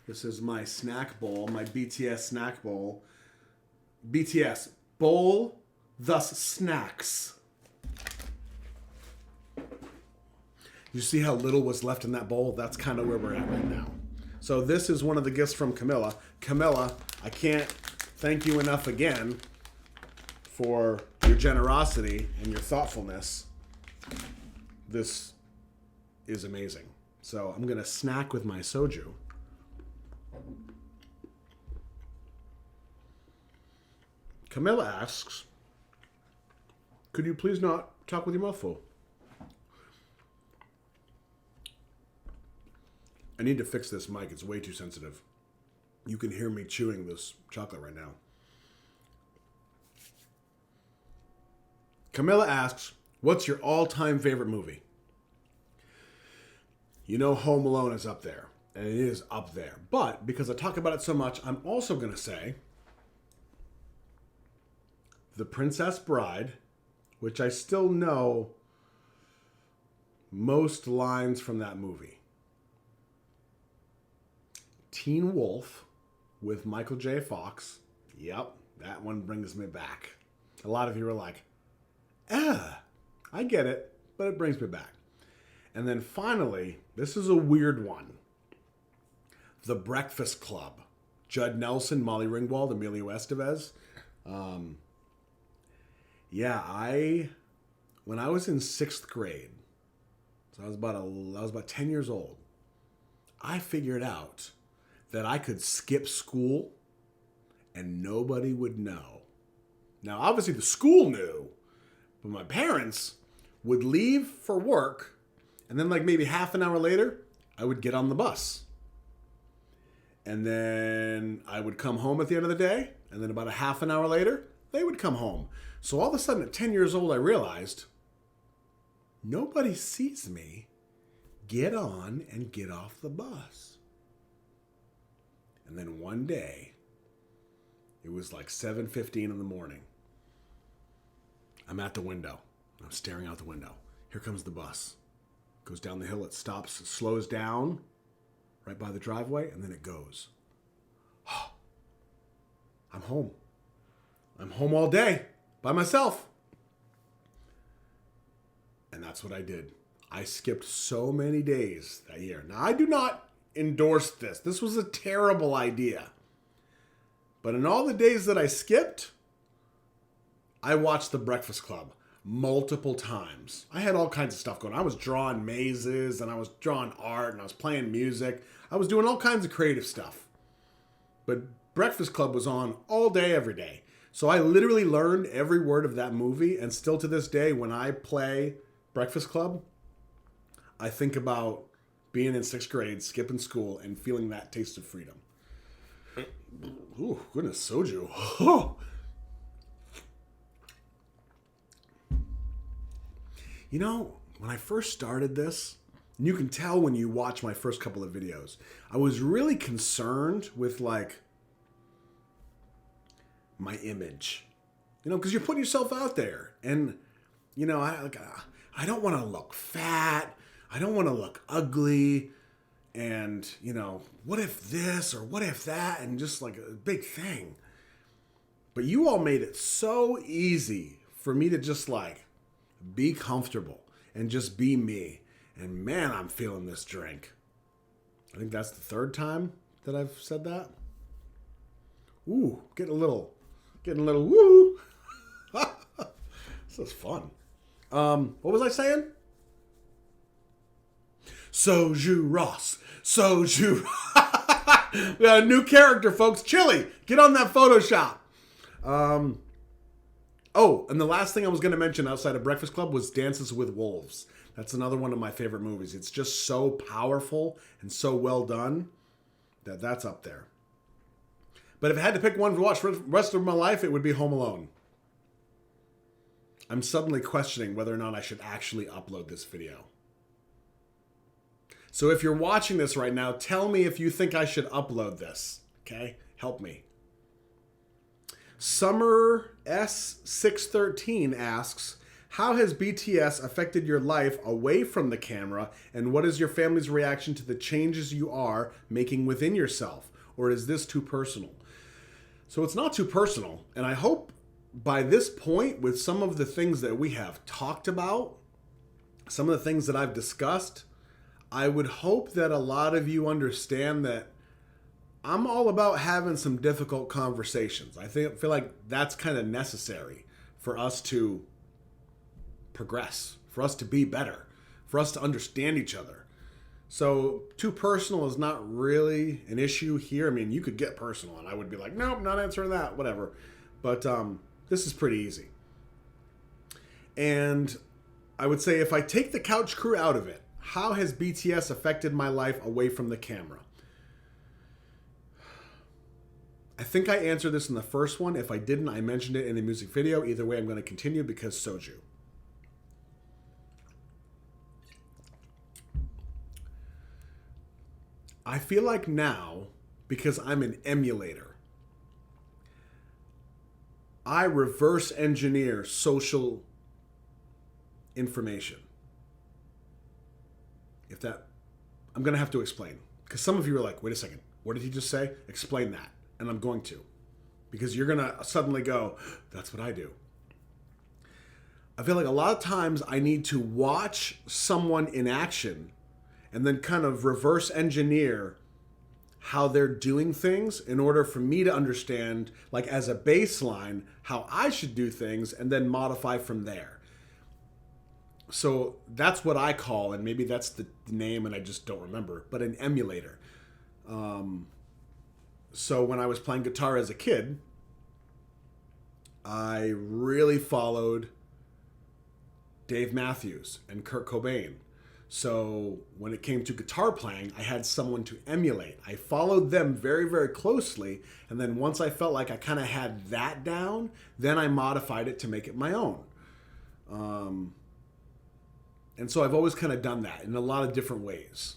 [SPEAKER 1] This is my snack bowl, my BTS snack bowl. BTS, bowl, thus snacks. You see how little was left in that bowl? That's kind of where we're at right now. So this is one of the gifts from Camilla. Camilla, I can't thank you enough again for your generosity and your thoughtfulness. This is amazing. So I'm going to snack with my soju. Camilla asks, could you please not talk with your mouth full? I need to fix this mic. It's way too sensitive. You can hear me chewing this chocolate right now. Camilla asks, what's your all-time favorite movie? You know Home Alone is up there. And it is up there. But because I talk about it so much, I'm also going to say The Princess Bride, which I still know most lines from that movie. Teen Wolf with Michael J. Fox. Yep, that one brings me back. A lot of you are like, I get it, but it brings me back. And then finally, this is a weird one. The Breakfast Club. Judd Nelson, Molly Ringwald, Emilio Estevez. When I was in 6th grade, so I was about 10 years old, I figured out that I could skip school and nobody would know. Now, obviously the school knew, but my parents would leave for work, and then like maybe half an hour later, I would get on the bus. And then I would come home at the end of the day, and then about a half an hour later, they would come home. So all of a sudden at 10 years old, I realized nobody sees me get on and get off the bus. And then one day, it was like 7:15 in the morning. I'm at the window. I'm staring out the window. Here comes the bus. Goes down the hill, it stops, it slows down right by the driveway, and then it goes. Oh, I'm home. I'm home all day by myself. And that's what I did. I skipped so many days that year. Now, I do not endorse this. This was a terrible idea. But in all the days that I skipped, I watched The Breakfast Club multiple times. I had all kinds of stuff going on. I was drawing mazes, and I was drawing art, and I was playing music. I was doing all kinds of creative stuff. But Breakfast Club was on all day, every day. So I literally learned every word of that movie, and still to this day, when I play Breakfast Club, I think about being in 6th grade, skipping school, and feeling that taste of freedom. Ooh, goodness, soju. Oh. You know, when I first started this, and you can tell when you watch my first couple of videos, I was really concerned with, like, my image. You know, because you're putting yourself out there. And, you know, I don't want to look fat. I don't want to look ugly. And, you know, what if this or what if that? And just like a big thing. But you all made it so easy for me to just like be comfortable and just be me. And man, I'm feeling this drink. I think that's the 3rd time that I've said that. Ooh, getting a little woo. This is fun. What was I saying? Soju Ross. Soju. We got a new character, folks. Chili. Get on that Photoshop. Oh, and the last thing I was going to mention outside of Breakfast Club was Dances with Wolves. That's another one of my favorite movies. It's just so powerful and so well done that's up there. But if I had to pick one to watch for the rest of my life, it would be Home Alone. I'm suddenly questioning whether or not I should actually upload this video. So if you're watching this right now, tell me if you think I should upload this. Okay? Help me. Summer S613 asks, how has BTS affected your life away from the camera, and what is your family's reaction to the changes you are making within yourself? Or is this too personal? So it's not too personal, and I hope by this point, with some of the things that we have talked about, some of the things that I've discussed, I would hope that a lot of you understand that I'm all about having some difficult conversations. I feel like that's kind of necessary for us to progress, for us to be better, for us to understand each other. So too personal is not really an issue here. I mean, you could get personal and I would be like, nope, not answering that, whatever. But this is pretty easy. And I would say if I take the couch crew out of it, how has BTS affected my life away from the camera? I think I answered this in the first one. If I didn't, I mentioned it in the music video. Either way, I'm going to continue because soju. I feel like now, because I'm an emulator, I reverse engineer social information. If that, I'm going to have to explain. Because some of you are like, wait a second, what did he just say? Explain that. And I'm going to. Because you're going to suddenly go, that's what I do. I feel like a lot of times I need to watch someone in action and then kind of reverse engineer how they're doing things in order for me to understand, like as a baseline, how I should do things and then modify from there. So that's what I call, and maybe that's the name and I just don't remember, but an emulator. So when I was playing guitar as a kid, I really followed Dave Matthews and Kurt Cobain. So when it came to guitar playing, I had someone to emulate. I followed them very, very closely. And then once I felt like I kind of had that down, then I modified it to make it my own. And so I've always kind of done that in a lot of different ways.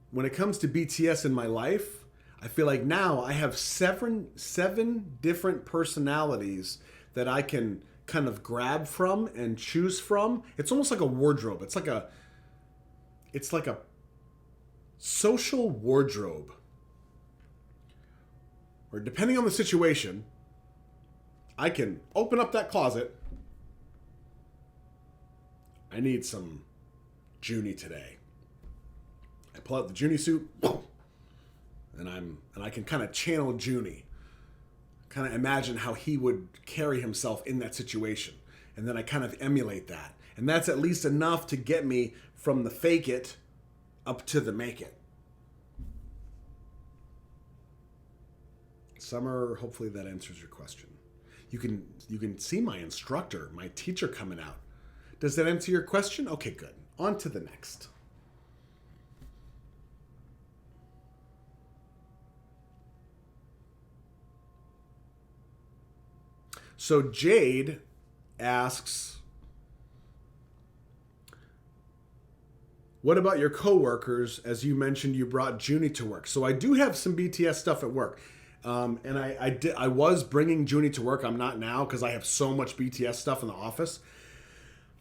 [SPEAKER 1] When it comes to BTS in my life, I feel like now I have seven different personalities that I can kind of grab from and choose from. It's almost like a wardrobe. It's like a social wardrobe. Or depending on the situation, I can open up that closet. I need some Junie today. I pull out the Junie suit, and I can kind of channel Junie. Kind of imagine how he would carry himself in that situation. And then I kind of emulate that. And that's at least enough to get me from the fake it up to the make it. Summer, hopefully that answers your question. You can see my instructor, my teacher coming out. Does that answer your question? Okay, good. On to the next. So Jade asks, what about your coworkers? As you mentioned, you brought Junie to work. So I do have some BTS stuff at work. And I was bringing Junie to work. I'm not now because I have so much BTS stuff in the office.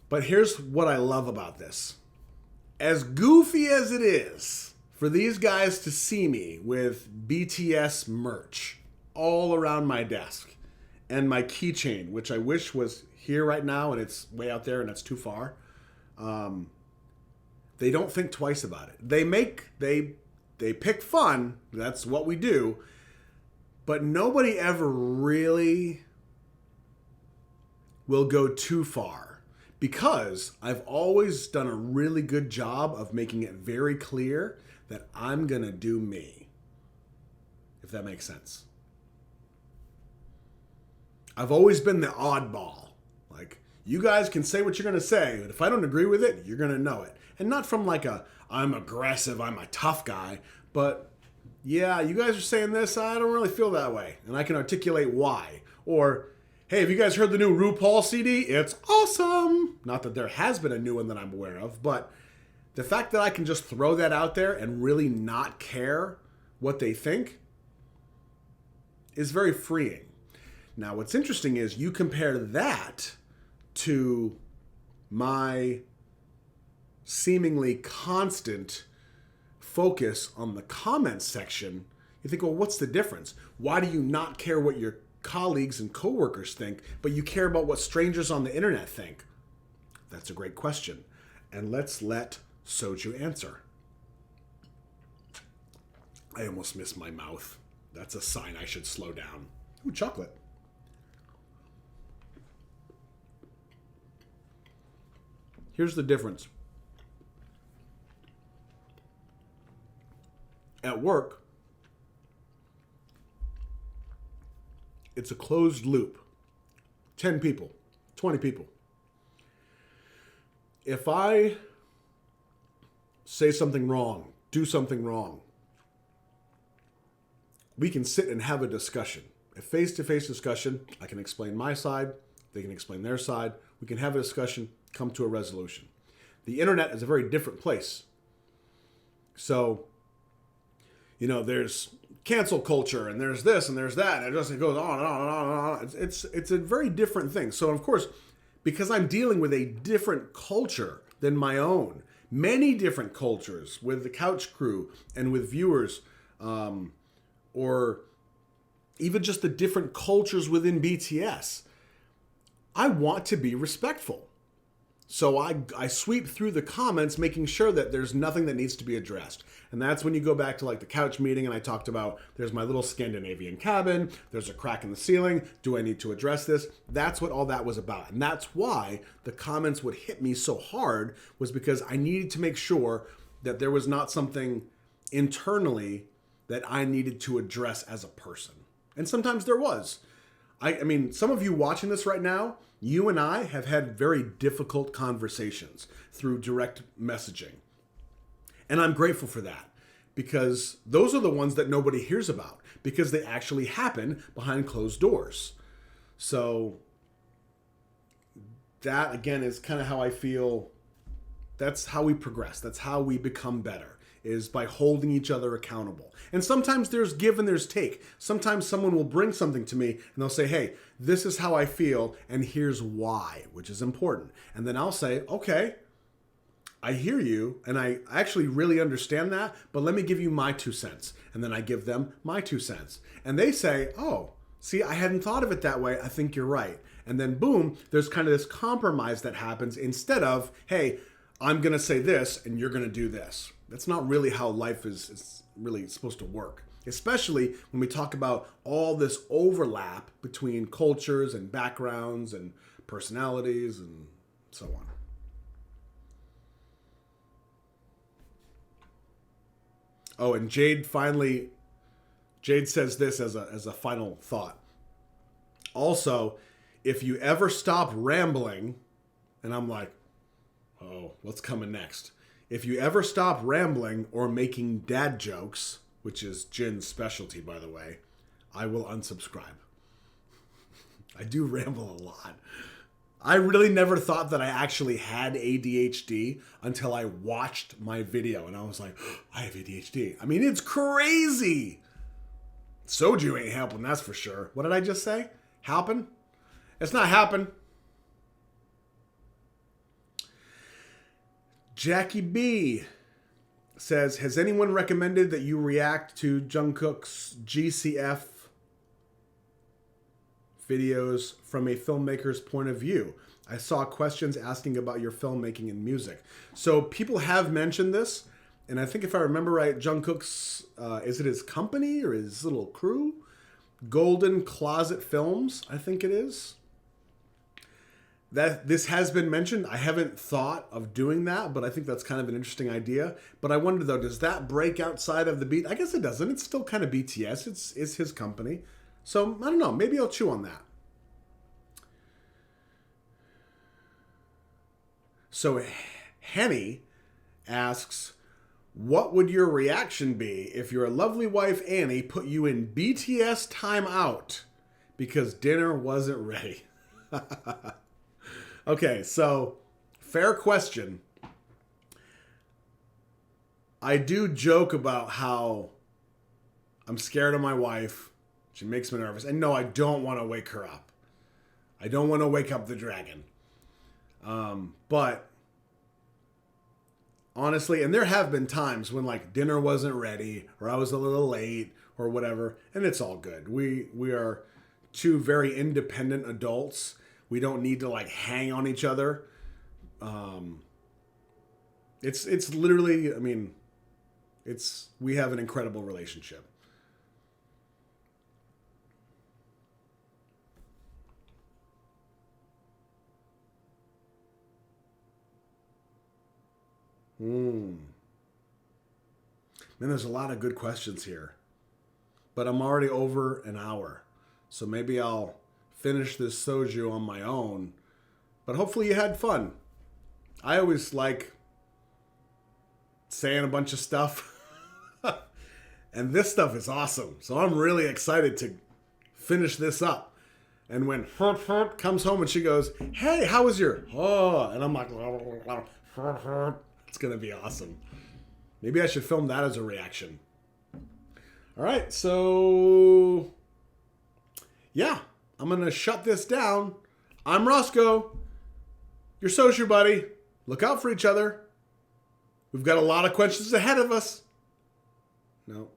[SPEAKER 1] But here's what I love about this. As goofy as it is for these guys to see me with BTS merch all around my desk, and my keychain, which I wish was here right now, and it's way out there and it's too far. They don't think twice about it. They pick fun. That's what we do. But nobody ever really will go too far, because I've always done a really good job of making it very clear that I'm gonna do me. If that makes sense. I've always been the oddball. Like, you guys can say what you're going to say, but if I don't agree with it, you're going to know it. And not from like I'm aggressive, I'm a tough guy, but yeah, you guys are saying this, I don't really feel that way. And I can articulate why. Or, hey, have you guys heard the new RuPaul CD? It's awesome. Not that there has been a new one that I'm aware of, but the fact that I can just throw that out there and really not care what they think is very freeing. Now, what's interesting is you compare that to my seemingly constant focus on the comments section. You think, well, what's the difference? Why do you not care what your colleagues and coworkers think, but you care about what strangers on the internet think? That's a great question. And let's let Soju answer. I almost missed my mouth. That's a sign I should slow down. Ooh, chocolate. Here's the difference. At work, it's a closed loop. 10 people, 20 people. If I say something wrong, do something wrong, we can sit and have a discussion. A face-to-face discussion. I can explain my side. They can explain their side. We can have a discussion, come to a resolution. The internet is a very different place. So, there's cancel culture, and there's this, and there's that, and it goes on and on and on and on. It's a very different thing. So, of course, because I'm dealing with a different culture than my own, many different cultures with the couch crew and with viewers, or even just the different cultures within BTS, I want to be respectful. So I sweep through the comments, making sure that there's nothing that needs to be addressed. And that's when you go back to like the couch meeting, and I talked about there's my little Scandinavian cabin, there's a crack in the ceiling, do I need to address this? That's what all that was about. And that's why the comments would hit me so hard, was because I needed to make sure that there was not something internally that I needed to address as a person. And sometimes there was. I mean, some of you watching this right now, you and I have had very difficult conversations through direct messaging. And I'm grateful for that because those are the ones that nobody hears about because they actually happen behind closed doors. So that, again, is kind of how I feel. That's how we progress. That's how we become better, is by holding each other accountable. And sometimes there's give and there's take. Sometimes someone will bring something to me and they'll say, hey, this is how I feel and here's why, which is important. And then I'll say, okay, I hear you and I actually really understand that, but let me give you my 2 cents. And then I give them my 2 cents. And they say, oh, see, I hadn't thought of it that way. I think you're right. And then boom, there's kind of this compromise that happens instead of, hey, I'm going to say this and you're going to do this. That's not really how life is really supposed to work, especially when we talk about all this overlap between cultures and backgrounds and personalities and so on. Oh, and Jade says this as a final thought. Also, if you ever stop rambling, and I'm like, oh, what's coming next? If you ever stop rambling or making dad jokes, which is Jin's specialty, by the way, I will unsubscribe. I do ramble a lot. I really never thought that I actually had ADHD until I watched my video, and I was like, oh, I have ADHD. I mean, it's crazy. Soju ain't helping, that's for sure. What did I just say? Helping? It's not helping. Jackie B says, has anyone recommended that you react to Jungkook's GCF videos from a filmmaker's point of view? I saw questions asking about your filmmaking and music. So people have mentioned this, and I think if I remember right, Jungkook's, is it his company or his little crew? Golden Closet Films, I think it is. That this has been mentioned. I haven't thought of doing that, but I think that's kind of an interesting idea. But I wonder though, does that break outside of the beat? I guess it doesn't. It's still kind of BTS. It's his company. So I don't know. Maybe I'll chew on that. So Henny asks, what would your reaction be if your lovely wife Annie put you in BTS timeout because dinner wasn't ready? Okay, so fair question. I do joke about how I'm scared of my wife. She makes me nervous. And no, I don't want to wake her up. I don't want to wake up the dragon. But honestly, and there have been times when like dinner wasn't ready or I was a little late or whatever, and it's all good. We are two very independent adults. We don't need to like hang on each other. It's literally, I mean, we have an incredible relationship. Man, there's a lot of good questions here. But I'm already over an hour. So maybe I'll finish this soju on my own. But hopefully you had fun. I always like saying a bunch of stuff. And this stuff is awesome. So I'm really excited to finish this up. And when comes home and she goes, hey, how was your... Oh, and I'm like... It's going to be awesome. Maybe I should film that as a reaction. All right, so... Yeah, I'm going to shut this down. I'm Roscoe, your Soju buddy. Look out for each other. We've got a lot of questions ahead of us. No.